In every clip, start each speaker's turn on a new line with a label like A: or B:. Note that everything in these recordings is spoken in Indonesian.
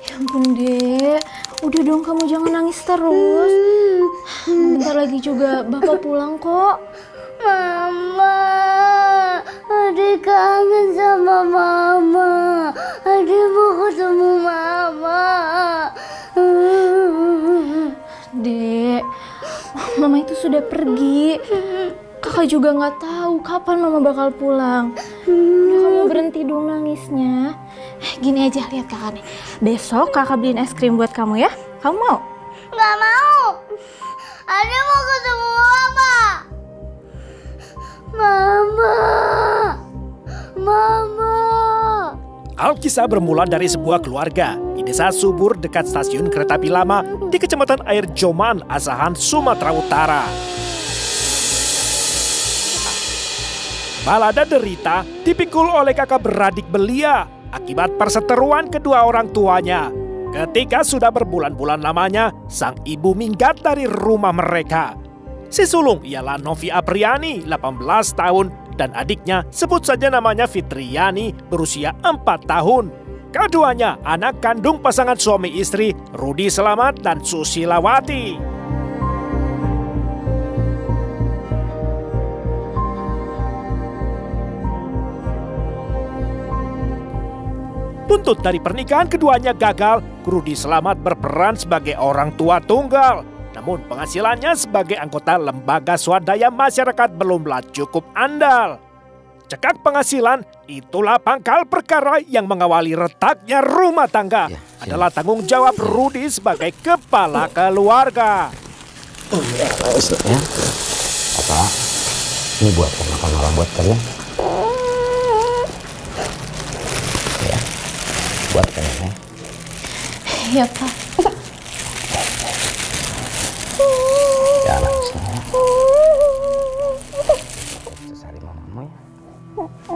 A: Ya ampun, Dek. Udah dong, kamu jangan nangis terus. Bentar lagi juga Bapak pulang kok.
B: Mama, Adik kangen sama Mama. Adik mau ketemu Mama.
A: Dek, Mama itu sudah pergi. Kakak juga nggak tahu kapan Mama bakal pulang. Udah, kamu berhenti dong nangisnya. Gini aja, lihat kakak nih. Besok kakak beliin es krim buat kamu ya. Kamu mau?
B: Nggak mau. Adik mau ketemu Mama. Mama. Mama.
C: Alkisah bermula dari sebuah keluarga di desa subur dekat stasiun kereta api lama di Kecamatan Air Joman, Asahan, Sumatera Utara. Balada derita dipikul oleh kakak beradik belia akibat perseteruan kedua orang tuanya. Ketika sudah berbulan-bulan lamanya, sang ibu minggat dari rumah mereka. Si sulung ialah Novi Apriani, 18 tahun, dan adiknya sebut saja namanya Fitriani, berusia 4 tahun. Keduanya anak kandung pasangan suami istri Rudi Selamat dan Susilawati. Buntut dari pernikahan keduanya gagal, Rudi Selamat berperan sebagai orang tua tunggal. Namun penghasilannya sebagai anggota lembaga swadaya masyarakat belumlah cukup andal. Cekak penghasilan, itulah pangkal perkara yang mengawali retaknya rumah tangga. Adalah tanggung jawab Rudi sebagai kepala keluarga.
D: Ya, apa? Ini buat makan malam buat kalian. Ya, buat kalian ya.
A: Iya, Pak.
D: Ya, nangis. Sesari mamamu ya.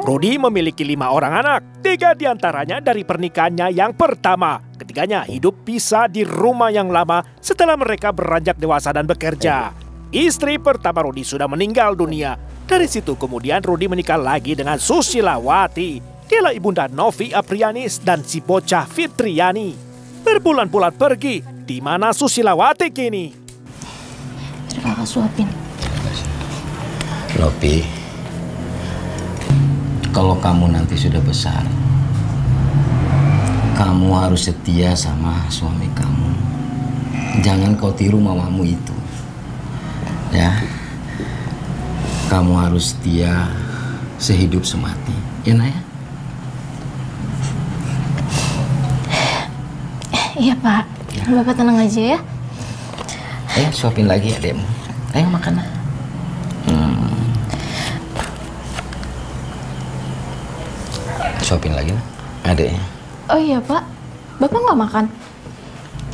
C: Rudi memiliki 5 orang anak, 3 diantaranya dari pernikahannya yang pertama. Ketiganya hidup pisah di rumah yang lama setelah mereka beranjak dewasa dan bekerja. Istri pertama Rudi sudah meninggal dunia. Dari situ kemudian Rudi menikah lagi dengan Susilawati. Dialah ibunda Novi Apriani dan si bocah Fitriani. Berbulan-bulan pergi, di mana Susilawati kini?
A: Kakak suapin.
D: Novi, kalau kamu nanti sudah besar, kamu harus setia sama suami kamu. Jangan kau tiru mamamu itu. Ya, kamu harus setia sehidup semati. Ya, Naya?
A: Iya, Pak.
D: Ya.
A: Bapak tenang aja ya.
D: Ayo suapin lagi adekmu. Ayo makan. Suapin lagi adeknya.
A: Oh iya, Pak. Bapak nggak makan?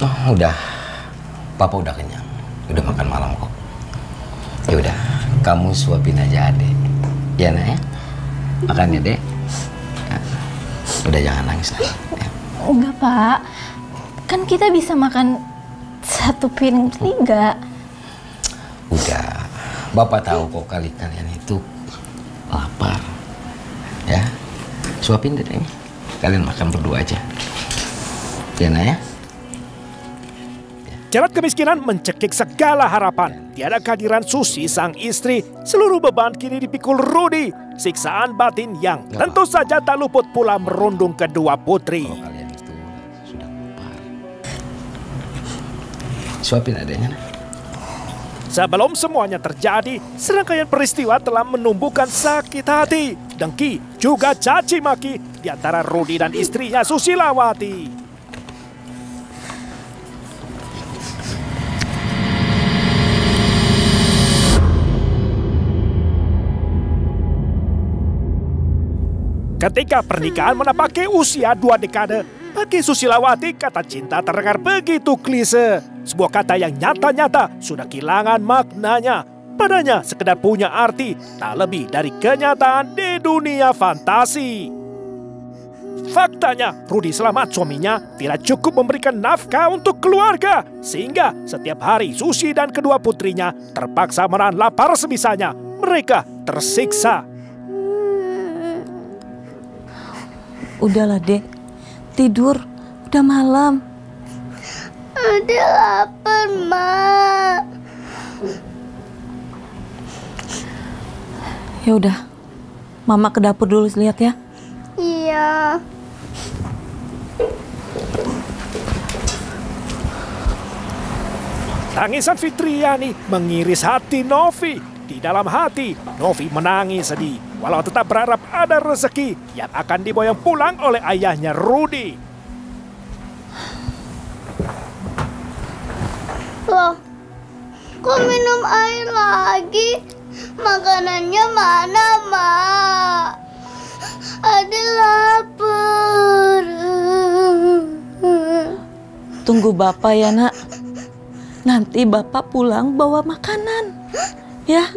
D: Oh, udah. Papa udah kenyang. Udah makan malam kok. Ya udah, kamu suapin aja adek. Ya, Nak ya? Makan ya, Dek. Ya. Udah jangan nangis lagi. Ya.
A: Enggak, Pak. Kan kita bisa makan 1 piring 3.
D: Udah. Bapak tahu kok kalian itu lapar. Ya. Suapin deh. Kalian makan berdua aja. Ya, Nak ya?
C: Jerat kemiskinan mencekik segala harapan. Tiada kehadiran Susi sang istri. Seluruh beban kini dipikul Rudi. Siksaan batin yang tentu saja tak luput pula merundung kedua putri.
D: Kalau kalian itu sudah lapar. Suapin adanya.
C: Sebelum semuanya terjadi, serangkaian peristiwa telah menumbuhkan sakit hati, dengki, juga caci maki di antara Rudi dan istrinya Susilawati. Ketika pernikahan menapaki usia 2 dekade, Bagi Susilawati, kata cinta terdengar begitu klise. Sebuah kata yang nyata-nyata sudah kehilangan maknanya. Padanya sekedar punya arti, tak lebih dari kenyataan di dunia fantasi. Faktanya, Rudi Selamat suaminya tidak cukup memberikan nafkah untuk keluarga. Sehingga setiap hari Susi dan kedua putrinya terpaksa menahan lapar sebisanya. Mereka tersiksa.
E: Udahlah, Dek. Tidur. Udah malam.
B: Ade lapar, Mak.
E: Ya udah. Mama ke dapur dulu lihat ya.
B: Iya.
C: Tangisan Fitriani mengiris hati Novi. Di dalam hati, Novi menangis sedih. Walau tetap berharap ada rezeki yang akan diboyong pulang oleh ayahnya Rudi.
B: Loh, kok minum air lagi? Makanannya mana, Mak? Ade lapar.
E: Tunggu Bapak ya, Nak. Nanti Bapak pulang bawa makanan. Ya,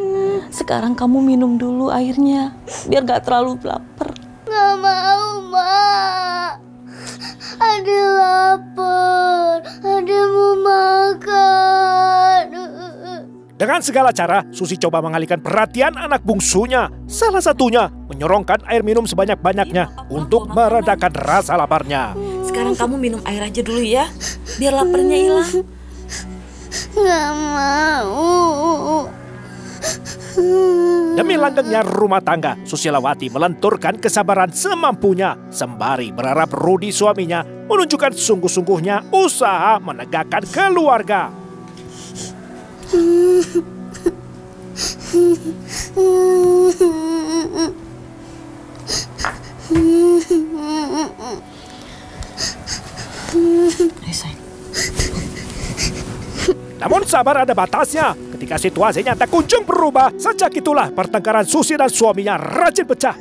E: sekarang kamu minum dulu airnya, biar gak terlalu lapar.
B: Gak mau, Mak. Ade lapar. Ade mau makan.
C: Dengan segala cara, Susi coba mengalihkan perhatian anak bungsunya. Salah satunya menyorongkan air minum sebanyak-banyaknya untuk meredakan rasa laparnya.
E: Sekarang kamu minum air aja dulu ya, biar laparnya hilang.
B: Gak mau.
C: Demi langgengnya rumah tangga, Susilawati melenturkan kesabaran semampunya sembari berharap Rudi suaminya menunjukkan sungguh-sungguhnya usaha menegakkan keluarga. Namun sabar ada batasnya. Ketika situasinya tak kunjung berubah, sejak itulah pertengkaran Susi dan suaminya rajin pecah.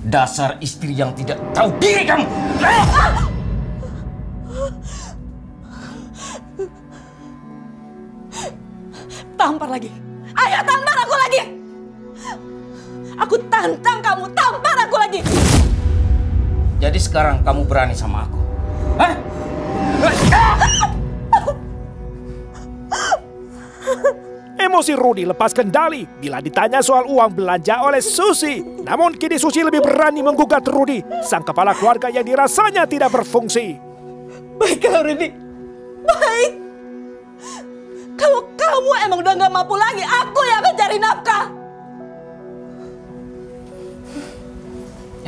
D: Dasar istri yang tidak tahu diri kamu.
E: Tampar lagi. Ayo tampar aku lagi. Aku tantang kamu, tampar aku lagi.
D: Jadi sekarang kamu berani sama aku? Hah?
C: Emosi Rudi lepas kendali bila ditanya soal uang belanja oleh Susi. Namun kini Susi lebih berani menggugat Rudi, sang kepala keluarga yang dirasanya tidak berfungsi.
E: Baiklah Rudi, baik. Kalau kamu emang udah gak mampu lagi, aku yang akan cari nafkah.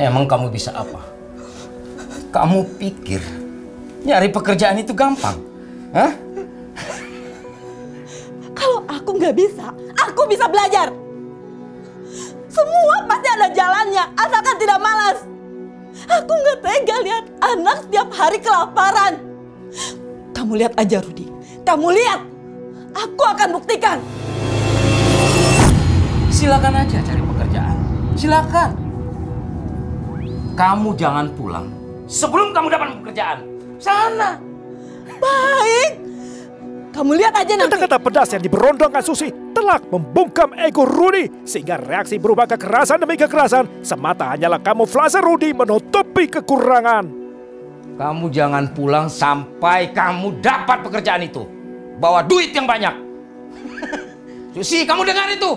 D: Emang kamu bisa apa? Kamu pikir nyari pekerjaan itu gampang? Hah?
E: Kalau aku nggak bisa, aku bisa belajar. Semua pasti ada jalannya, asalkan tidak malas. Aku nggak tega lihat anak setiap hari kelaparan. Kamu lihat aja Rudi, kamu lihat. Aku akan buktikan.
D: Silakan aja cari pekerjaan, silakan. Kamu jangan pulang sebelum kamu dapat pekerjaan. Sana.
E: Baik. Kamu lihat aja nanti.
C: Kata-kata pedas yang diberondongkan Susi telak membungkam ego Rudi sehingga reaksi berubah kekerasan demi kekerasan semata hanyalah kamuflase Rudi menutupi kekurangan.
D: Kamu jangan pulang sampai kamu dapat pekerjaan itu. Bawa duit yang banyak. Susi, kamu dengar itu?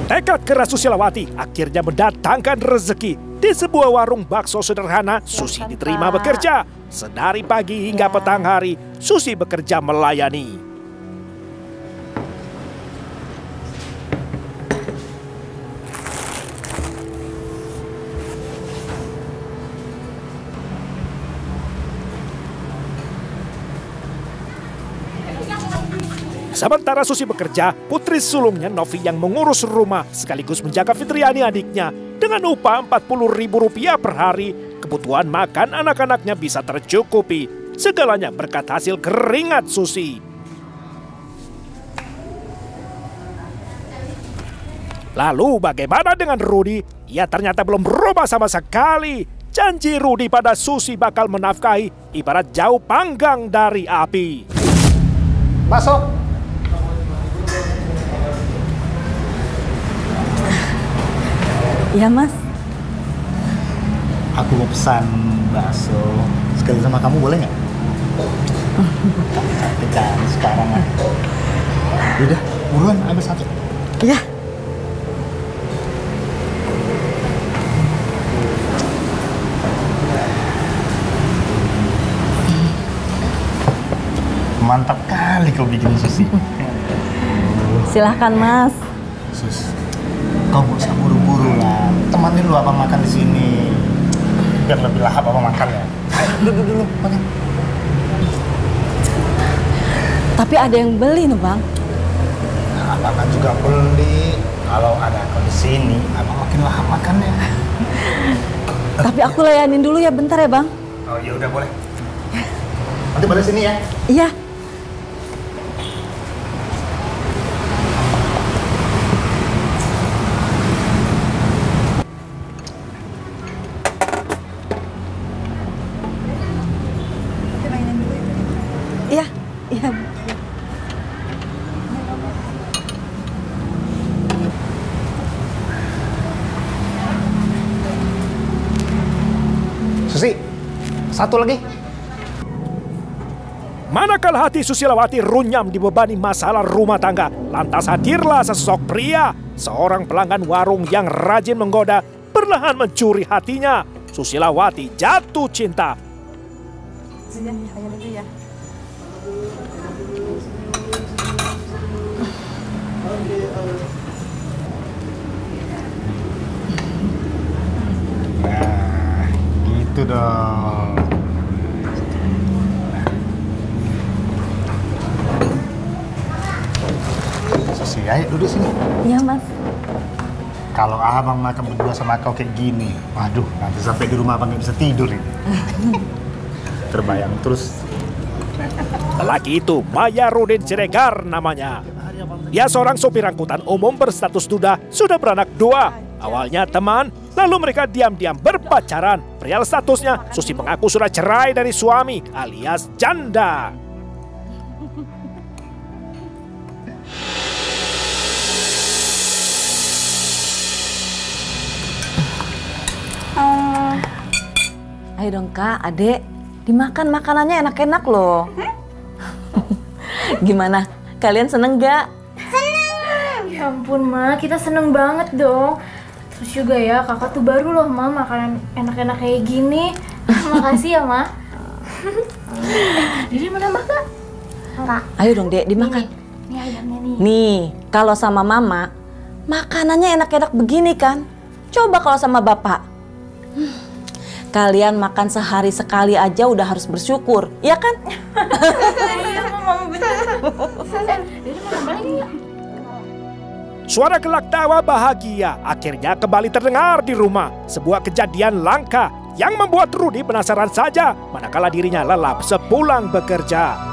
C: Tekad keras Susilawati akhirnya mendatangkan rezeki. Di sebuah warung bakso sederhana, Susi diterima bekerja. Sedari pagi hingga petang hari, Susi bekerja melayani. Sementara Susi bekerja, putri sulungnya Novi yang mengurus rumah sekaligus menjaga Fitriani adiknya. Dengan upah Rp40.000 per hari, kebutuhan makan anak-anaknya bisa tercukupi. Segalanya berkat hasil keringat Susi. Lalu bagaimana dengan Rudi? Ia ternyata belum berubah sama sekali. Janji Rudi pada Susi bakal menafkahi ibarat jauh panggang dari api.
F: Masuk.
E: Iya Mas.
F: Aku mau pesan bakso sekali sama kamu, boleh nggak? Cantik kan sekarang. Udah, buruan ambil satu.
E: Iya.
F: Mantap kali kau bikin Susi.
E: Silahkan Mas.
F: Sus, kau gak usah buru-buru lah. Temanin lu abang makan di sini. Biar lebih lahap abang makan ya. Ayo dulu makan.
E: Tapi ada yang beli nih Bang.
F: Nah, abang kan juga beli. Kalau ada kau di sini, abang makin lahap makannya.
E: Tapi aku layanin dulu ya, bentar ya Bang.
F: Oh ya udah boleh. Nanti balik sini ya.
E: Iya. Iya, iya.
F: Susi, satu lagi.
C: Manakala hati Susilawati runyam dibebani masalah rumah tangga, lantas hadirlah sesosok pria, seorang pelanggan warung yang rajin menggoda, perlahan mencuri hatinya. Susilawati jatuh cinta.
F: Nah, gitu dong. Susi, ayo duduk sini.
E: Iya Mas.
F: Kalau abang makan berdua sama kau kayak gini, waduh, nanti sampai di rumah abang nggak bisa tidur ini. Terbayang terus.
C: Lelaki itu Maya Rudin Siregar namanya. Dia seorang sopir angkutan umum berstatus duda, sudah beranak 2. Awalnya teman, lalu mereka diam-diam berpacaran. Perihal statusnya, Susi mengaku sudah cerai dari suami alias janda.
E: Ayo dong Kak, Adek, dimakan makanannya enak-enak loh. Gimana? Kalian seneng gak?
A: Ya ampun Ma, kita seneng banget dong. Terus juga ya, kakak tuh baru loh Ma makanan enak-enak kayak gini. Makasih ya Ma. Jadi mau nambah Kak? Enggak.
E: Ayo dong Dek, dimakan.
A: Ini ayamnya nih.
E: Nih, kalau sama Mama, makanannya enak-enak begini kan? Coba kalau sama Bapak. Kalian makan sehari sekali aja udah harus bersyukur, ya kan?
A: Iya Mama bener. Jadi mau nambah lagi nggak?
C: Suara gelak tawa bahagia akhirnya kembali terdengar di rumah. Sebuah kejadian langka yang membuat Rudi penasaran saja manakala dirinya lelap sepulang bekerja.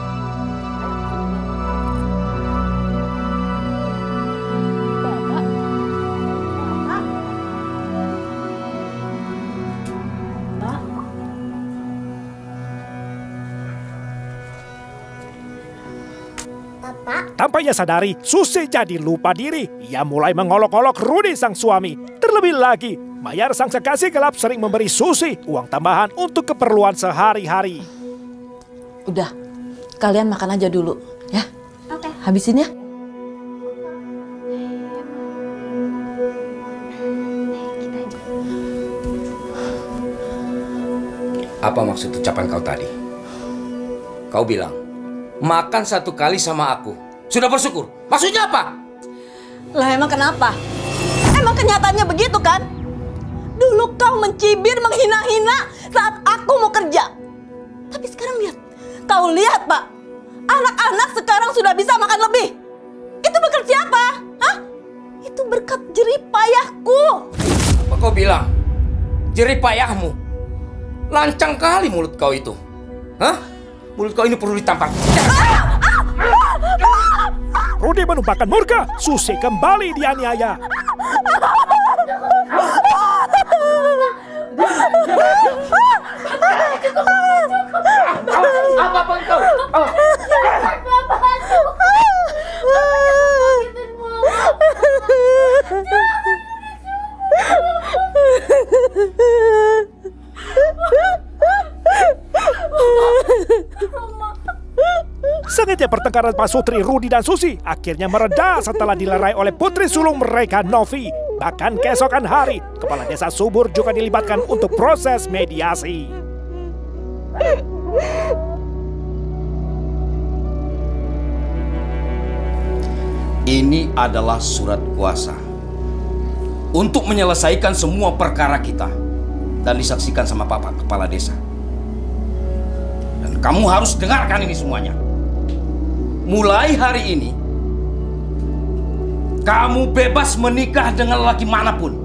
C: Tanpa ia sadari, Susi jadi lupa diri. Ia mulai mengolok-olok Rudi sang suami. Terlebih lagi, Mayar sang kekasih gelap sering memberi Susi uang tambahan untuk keperluan sehari-hari.
E: Udah, kalian makan aja dulu, ya.
B: Oke.
E: Habisin ya.
D: Apa maksud ucapan kau tadi? Kau bilang, makan satu kali sama aku. Sudah bersyukur. Maksudnya apa?
E: Lah emang kenapa? Emang kenyataannya begitu kan? Dulu kau mencibir, menghina-hina saat aku mau kerja. Tapi sekarang lihat. Kau lihat Pak, anak-anak sekarang sudah bisa makan lebih. berkat siapa? Hah? Itu berkat jerih payahku.
D: Apa kau bilang? Jerih payahmu? Lancang kali mulut kau itu. Hah? Mulut kau ini perlu ditampar.
C: Rudy menumpahkan murka, Susi kembali dianiaya.
D: Apa kau?
C: Sengitnya pertengkaran Pak Sutri, Rudy dan Susi akhirnya mereda setelah dilerai oleh putri sulung mereka, Novi. Bahkan keesokan hari, kepala desa Subur juga dilibatkan untuk proses mediasi.
D: Ini adalah surat kuasa untuk menyelesaikan semua perkara kita dan disaksikan sama Bapak Kepala Desa. Dan kamu harus dengarkan ini semuanya. Mulai hari ini, kamu bebas menikah dengan lelaki manapun.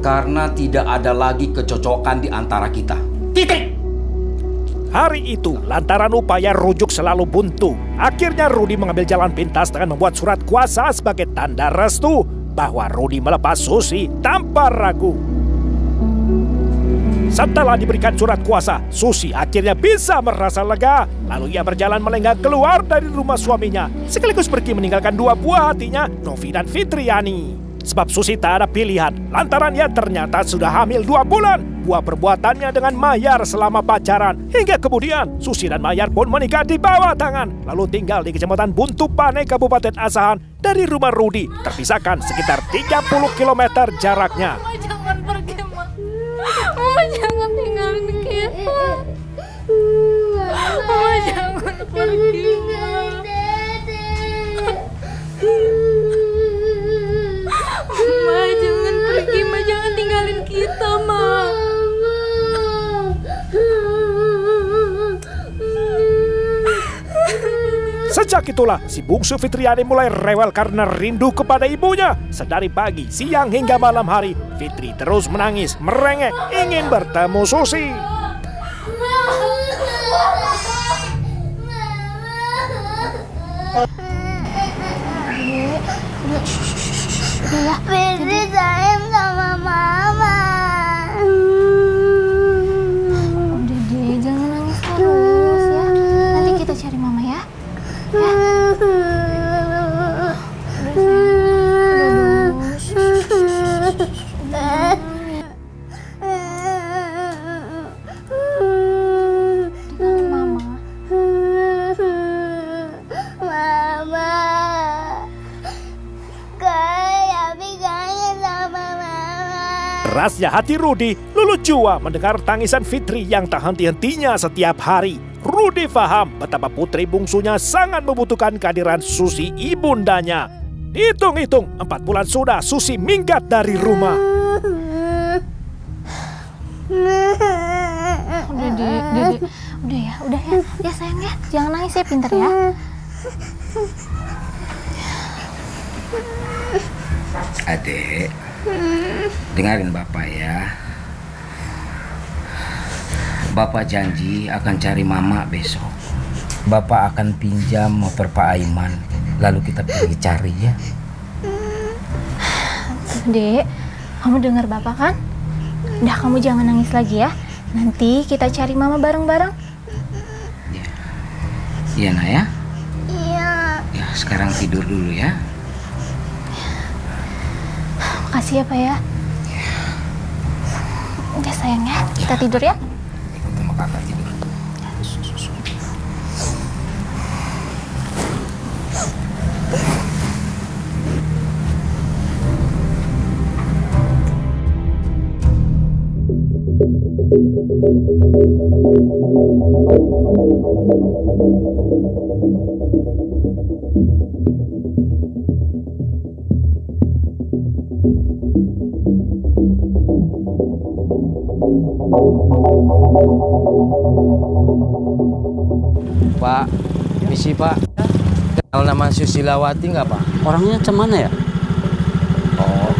D: Karena tidak ada lagi kecocokan di antara kita. Titik!
C: Hari itu, lantaran upaya rujuk selalu buntu, akhirnya Rudy mengambil jalan pintas dengan membuat surat kuasa sebagai tanda restu bahwa Rudy melepas Susi tanpa ragu. Setelah diberikan surat kuasa, Susi akhirnya bisa merasa lega. Lalu ia berjalan melenggang keluar dari rumah suaminya, sekaligus pergi meninggalkan dua buah hatinya, Novi dan Fitriani. Sebab Susi tak ada pilihan, lantaran ia ternyata sudah hamil 2 bulan. Buah perbuatannya dengan Mayar selama pacaran. Hingga kemudian, Susi dan Mayar pun menikah di bawah tangan. Lalu tinggal di Kecamatan Buntu Pane, Kabupaten Asahan. Dari rumah Rudy, terpisahkan sekitar 30 km jaraknya.
A: Mama jangan pergi, Ma. Mama jangan tinggalin kita. Mama jangan pergi, Ma. Ma jangan pergi, Ma jangan tinggalin kita, Ma.
C: Sejak itulah, si bungsu Fitriani mulai rewel karena rindu kepada ibunya. Sedari pagi, siang hingga malam hari, Fitri terus menangis, merengek, ingin bertemu Susi.
B: Fitri sayang sama mama.
A: Udah deh, jangan nangis terus ya. Nanti kita cari Mama ya.
C: Kerasnya hati Rudy, lulu jua mendengar tangisan Fitri yang tak henti-hentinya setiap hari. Rudy paham betapa putri bungsunya sangat membutuhkan kehadiran Susi ibundanya. Hitung-hitung 4 bulan sudah Susi minggat dari rumah.
A: Udah ya sayang ya, jangan nangis ya, pinter ya.
D: Adek, dengarin Bapak ya. Bapak janji akan cari Mama besok. Bapak akan pinjam motor Pak Aiman, lalu kita pergi cari ya.
A: Dek, kamu dengar Bapak kan? Udah, kamu jangan nangis lagi ya. Nanti kita cari Mama bareng-bareng.
D: Iya nak ya?
B: Iya.
D: Ya sekarang tidur dulu ya.
A: Makasih ya Pak ya. Udah sayang ya, kita tidur ya.
D: Ikut sama kakak tidur. Pak, misi Pak.
G: Kalau nama Susilawati nggak, Pak?
H: Orangnya cemana ya?
G: Oh,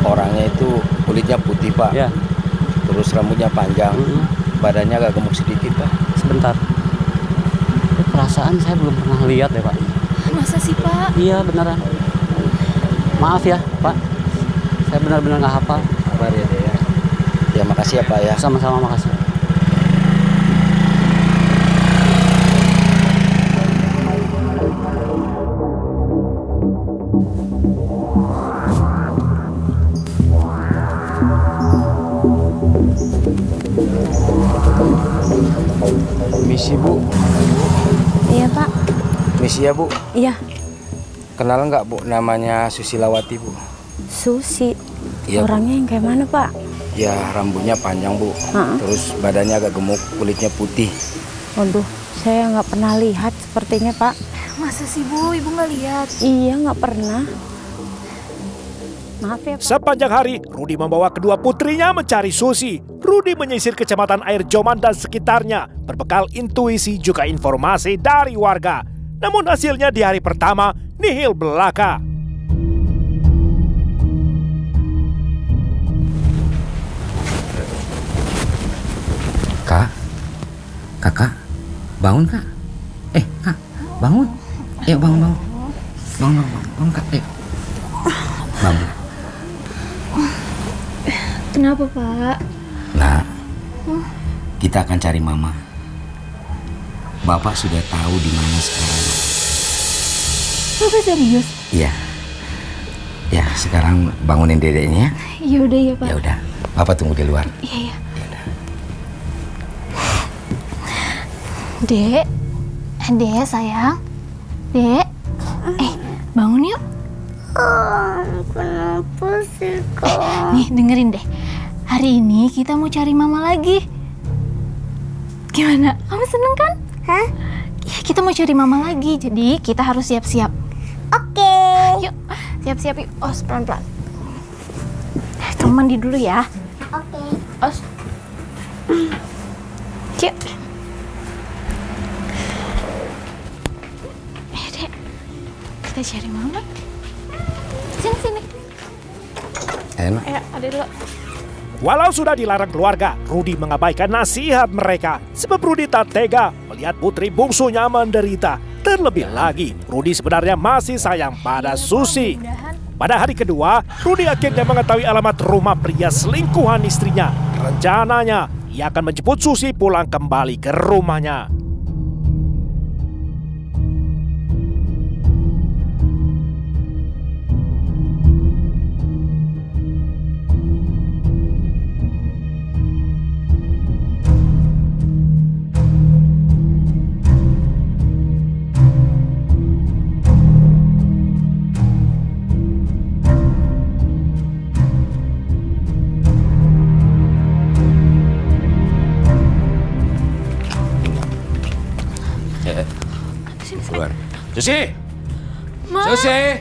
G: orangnya itu kulitnya putih, Pak.
H: Ya.
G: Terus rambutnya panjang, badannya agak gemuk sedikit, Pak.
H: Sebentar. Perasaan saya belum pernah lihat ya, Pak.
A: Masa sih, Pak?
H: Iya, beneran. Maaf ya, Pak. Saya benar-benar nggak hafal.
G: Sabar ya, Dek. Ya, makasih ya, Pak ya.
H: Sama-sama, makasih.
G: Misi, Bu.
A: Iya, Pak.
G: Misi ya, Bu.
A: Iya.
G: Kenal nggak, Bu, namanya Susilawati, Bu?
A: Susi.
G: Iya,
A: Orangnya yang kayak mana, Pak?
G: Ya, rambutnya panjang, Bu. Terus badannya agak gemuk, kulitnya putih.
A: Waduh, saya nggak pernah lihat sepertinya, Pak. Masa sih, Bu? Ibu nggak lihat? Iya, nggak pernah. Maaf ya, Pak.
C: Sepanjang hari, Rudi membawa kedua putrinya mencari Susi. Rudi menyisir kecamatan Air Joman dan sekitarnya, berbekal intuisi juga informasi dari warga. Namun hasilnya di hari pertama, nihil belaka.
D: Kakak, bangun, Kak. Kak, bangun. Ayo, bangun. Bangun, Kak. Ayo. Bangun.
A: Kenapa, Pak?
D: Nah, kita akan cari Mama. Bapak sudah tahu di mana sekarang.
A: Bapak serius?
D: Iya. Ya, sekarang bangunin dedeknya.
A: Ya udah ya, Pak.
D: Ya udah, Bapak tunggu di luar.
A: Iya. Dek, sayang. Dek, bangun yuk.
B: Kenapa sih, Kak?
A: Nih, dengerin deh. Hari ini kita mau cari Mama lagi. Gimana? Kamu seneng kan?
B: Hah?
A: Ya, kita mau cari Mama lagi. Jadi kita harus siap-siap.
B: Oke.
A: Yuk, siap-siap yuk. Os, pelan-pelan. Kamu mandi dulu ya.
B: Oke.
A: Os. Yuk. Dek. Kita cari Mama. Sini.
D: Enak.
A: Ayo, ada dulu.
C: Walau sudah dilarang keluarga, Rudi mengabaikan nasihat mereka. Sebab Rudi tak tega melihat putri bungsunya menderita. Terlebih lagi, Rudi sebenarnya masih sayang pada Susi. Pada hari kedua, Rudi akhirnya mengetahui alamat rumah pria selingkuhan istrinya. Rencananya, ia akan menjemput Susi pulang kembali ke rumahnya.
G: Keluar. Susi! Susi!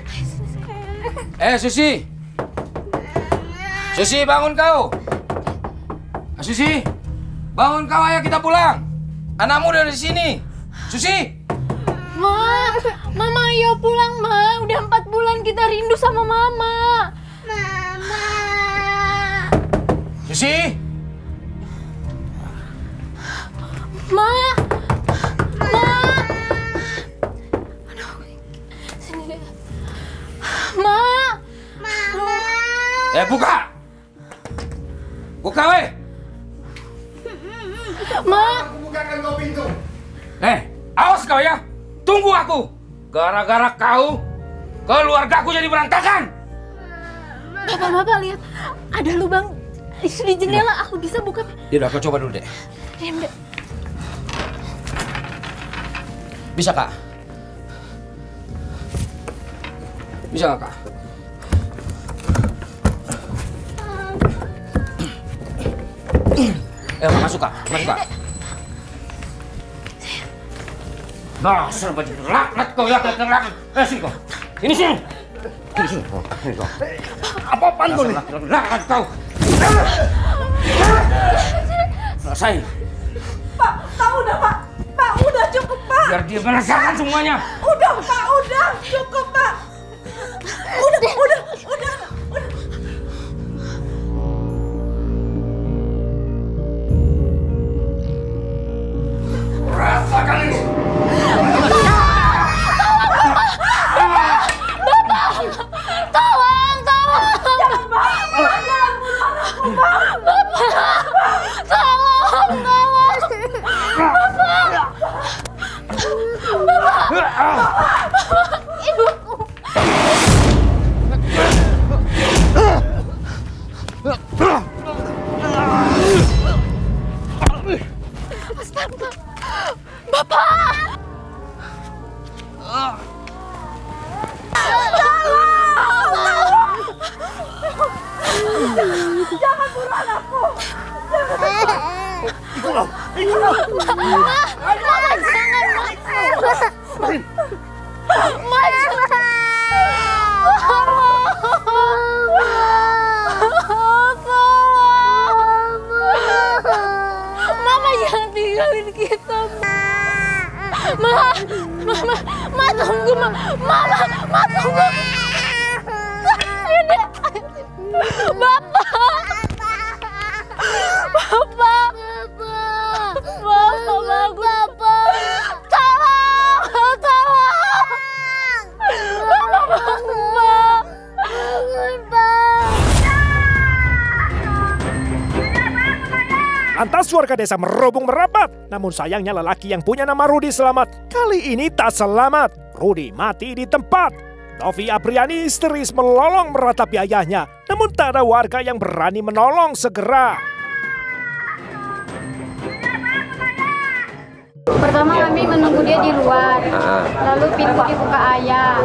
G: Susi! Susi, bangun kau! Susi! Bangun kau, ayo kita pulang! Anakmu udah di sini! Susi!
A: Mama ayo pulang, Ma. Udah 4 bulan kita rindu sama Mama.
B: Mama.
G: Susi!
A: Ma. Sini deh. Ma.
G: Buka! Buka, weh!
A: Ma.
G: Bukakan kau pintu. Awas kau ya! Tunggu aku! Gara-gara kau, keluargaku jadi berantakan!
A: Bapak lihat. Ada lubang di jendela. Aku bisa buka.
G: Ya udah, kau coba dulu deh.
A: Diam deh.
G: Bisa, Kak? Bisa nggak, Kak? Masuk, Kak. Masuk, Kak. Dasar baju laknat kau ya, laknat. Sini kau. Sini. Sini kau. Apa-apaan kau nih? Laknat kau. Selesai.
E: Pak, udah, Pak. Pak, udah cukup, Pak.
G: Biar dia merasakan semuanya.
E: Udah Pak, udah. Cukup Pak. Udah.
G: Rasakan ini.
E: Jangan bunuh anakku.
A: Mama jangan tinggalin kita. Ma tunggu Ma tunggu. Bapak.
C: Lantas warga desa merobong merapat. Namun sayangnya lelaki yang punya nama Rudi selamat. Kali ini tak selamat. Rudi mati di tempat. Novi Apriani histeris melolong meratapi ayahnya. Namun tak ada warga yang berani menolong segera.
I: Pertama kami menunggu dia di luar, lalu pintu dibuka ayah,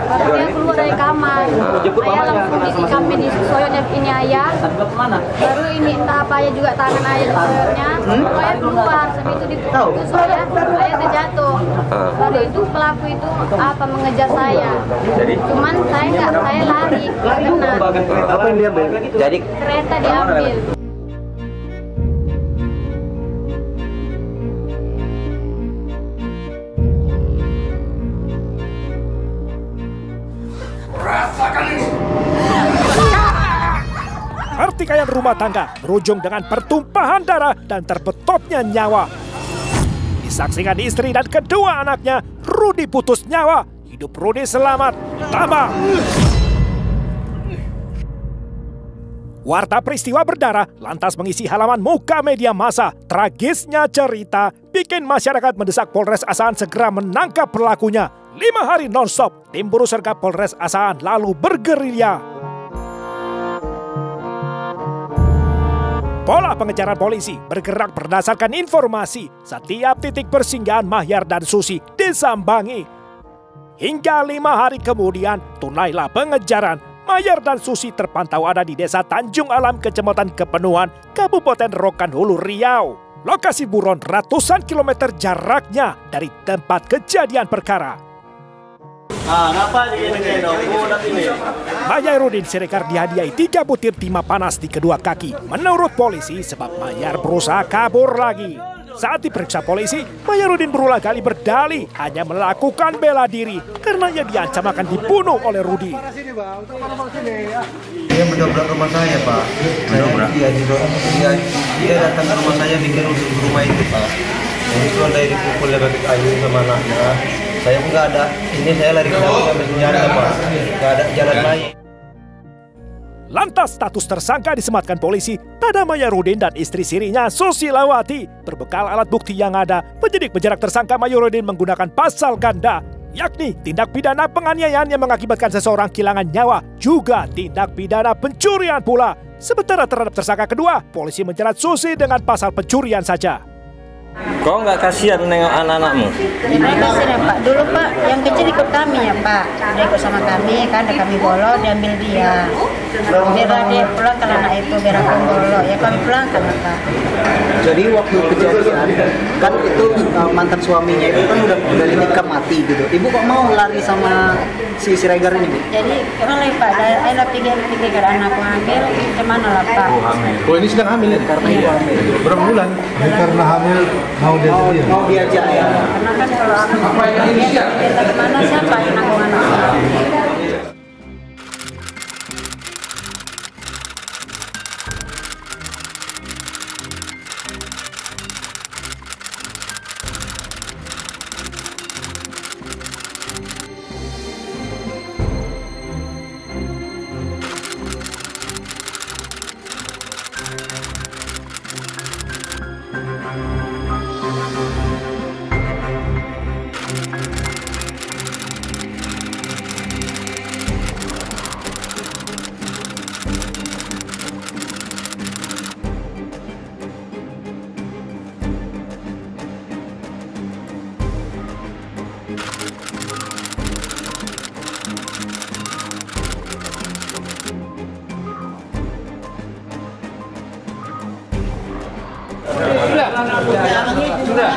I: baru dia keluar dari kamar, ayah langsung dikampen disoyot ini ayah, baru ini entah apa ayah juga tangan ayah disoyotnya, ayah keluar, sampai itu diputus ayah terjatuh, baru itu pelaku itu apa mengejar saya, cuman saya lari, kena.
J: Apa yang diambil? Jadi
I: Kereta diambil.
C: Pertikaian rumah tangga berujung dengan pertumpahan darah dan terbetotnya nyawa. Disaksikan istri dan kedua anaknya, Rudi putus nyawa. Hidup Rudi selamat. Tambah. Warta peristiwa berdarah lantas mengisi halaman muka media massa. Tragisnya cerita bikin masyarakat mendesak Polres Asahan segera menangkap pelakunya. 5 hari non-stop, tim buruh sergap Polres Asahan lalu bergerilya. Pola pengejaran polisi bergerak berdasarkan informasi. Setiap titik persinggahan Mahyar dan Susi disambangi. Hingga 5 hari kemudian, tunailah pengejaran. Mahyar dan Susi terpantau ada di desa Tanjung Alam, Kecamatan Kepenuhan, Kabupaten Rokan Hulu, Riau. Lokasi buron ratusan kilometer jaraknya dari tempat kejadian perkara. Mahyarudin Siregar dihadiahi 3 butir timah panas di kedua kaki. Menurut polisi, sebab Mahyar berusaha kabur lagi. Saat diperiksa polisi, Mahyarudin berulang kali berdalih hanya melakukan bela diri karena ia diancam akan dibunuh oleh Rudi.
J: dia mendobrak rumah saya, Pak. Dia datang ke rumah saya bikin rusuh di rumah itu, Pak. Itu ada dipukul ya pakai kayu sama anaknya. Saya pun nggak ada. Ini saya lari ke dalam ambil senjata, Pak. Nggak ada jalan lain.
C: Lantas status tersangka disematkan polisi pada Mahyarudin dan istri sirinya Susilawati. Berbekal alat bukti yang ada, penyidik menjerat tersangka Mahyarudin menggunakan pasal ganda, yakni tindak pidana penganiayaan yang mengakibatkan seseorang kehilangan nyawa, juga tindak pidana pencurian pula. Sementara terhadap tersangka kedua, polisi menjerat Susi dengan pasal pencurian saja.
J: Kau nggak kasihan nengok anak-anakmu?
K: Saya kasihan ya Pak. Dulu Pak, yang kecil ikut kami ya Pak. Dia ikut sama kami, kan ada kami bolong, diambil dia. Biar dia pulang ke anak itu, biar aku bolong. Ya kami pulang kan Pak.
L: Jadi waktu kejadian, kan itu mantan suaminya itu kan udah dinikah mati gitu. Ibu kok mau lari sama si Siregar ini, Bu?
K: Jadi oleh Pak, ada pikir anakku hamil, gimana lah Pak?
M: Oh hamil. Oh ini sedang hamil ya?
L: Karena ibu hamil.
M: Berapa bulan?
N: Karena hamil mau
L: diajak ya.
K: Karena kan kalau aku kita kemana siapa yang nanggung anak?
N: Sudah.